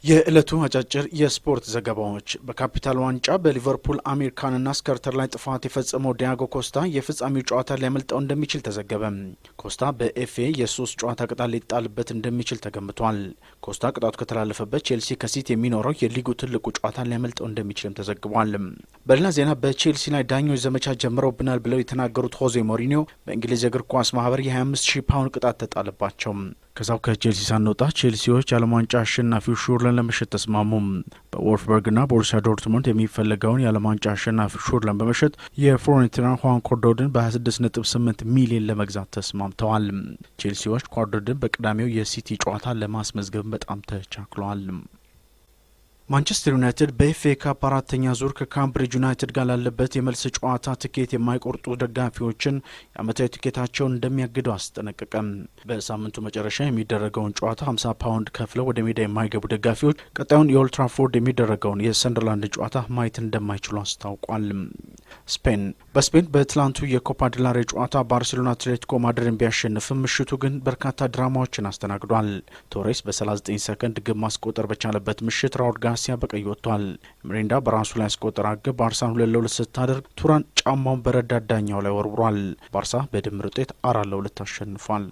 የዕለቱ አጫጭር የስፖርት ዘገባዎች በካፒታል ዋንጫ በሊቨርፑል አሚር ካንና ስከርተር ላይ ጥፋት የፈጸመው ዲያጎ ኮስታ የፍጻሜው ጨዋታ ሊያመልጠው እንደሚችል ተዘገበ። ኮስታ በኤፍኤ የ3 ጨዋታ ቅጣት ሊጣልበት እንደሚችል ተገምቷል። ኮስታ ቅጣቱ ከተላለፈበት ቼልሲ ከሲቲ የሚኖረው የሊጉ ትልቁ ጨዋታ ሊያመልጠው እንደሚችልም ተዘግቧል። በሌላ ዜና በቼልሲ ላይ ዳኞች ዘመቻ ጀምረውብናል ብለው የተናገሩት ሆዜ ሞሪኒዮ በእንግሊዝ እግር ኳስ ማህበር የ25,000 ፓውንድ ቅጣት ተጣለባቸው። ከዛው ከቼልሲ ሳንወጣ ቼልሲዎች የዓለም ዋንጫ አሸናፊው ሹርለን ለመሸጥ ተስማሙ። በዎልፍስበርግና ቦሩሲያ ዶርትሙንድ የሚፈለገውን የዓለም ዋንጫ አሸናፊ ሹርለን በመሸጥ የፍሎሬንቲና ሁዋን ኮርዶድን በ26.8 ሚሊዮን ለመግዛት ተስማምተዋል። ቼልሲዎች ኮርዶድን በቅዳሜው የሲቲ ጨዋታ ለማስመዝገብ በጣም ተቻክለዋል። ማንቸስተር ዩናይትድ በኤፍኤ ካፕ አራተኛ ዙር ከካምብሪጅ ዩናይትድ ጋር ላለበት የመልስ ጨዋታ ትኬት የማይቆርጡ ደጋፊዎችን የዓመታዊ ትኬታቸውን እንደሚያግደው አስጠነቀቀ። በሳምንቱ መጨረሻ የሚደረገውን ጨዋታ 50 ፓውንድ ከፍለው ወደ ሜዳ የማይገቡ ደጋፊዎች ቀጣዩን የኦልድ ትራፎርድ የሚደረገውን የሰንደርላንድ ጨዋታ ማየት እንደማይችሉ አስታውቋል። በስፔን በትላንቱ የኮፓ ዴልሬ ጨዋታ ባርሴሎና አትሌቲኮ ማድሪድን ቢያሸንፍም ምሽቱ ግን በርካታ ድራማዎችን አስተናግዷል። ቶሬስ በ39 ሰከንድ ግብ ማስቆጠር በቻለበት ምሽት ራውል ጋርሲያ በቀይ ወጥቷል። ምሬንዳ በራሱ ላይ ያስቆጠረ ግብ ባርሳን 2-2 ስታደርግ ቱራን ጫማውን በረዳት ዳኛው ላይ ወርውሯል። ባርሳ በድምር ውጤት 4-2 አሸንፏል።